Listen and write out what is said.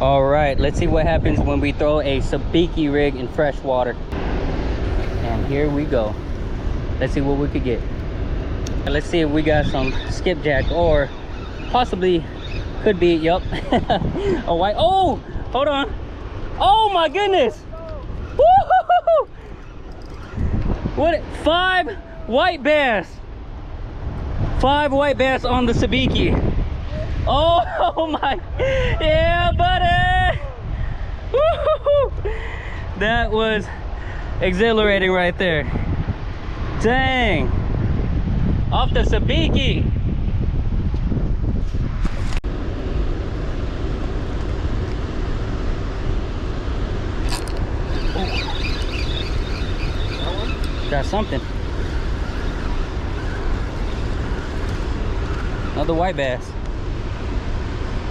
All right, let's see what happens when we throw a Sabiki rig in freshwater. And here we go. Let's see what we could get. Let's see if we got some skipjack, or possibly could be, yup, a white. Oh, hold on. Oh my goodness. Woo-hoo-hoo-hoo. What, 5 white bass. 5 white bass on the Sabiki. Oh my, yeah, buddy. Woo-hoo-hoo. That was exhilarating right there. Dang. Off the Sabiki. Got something. Another white bass.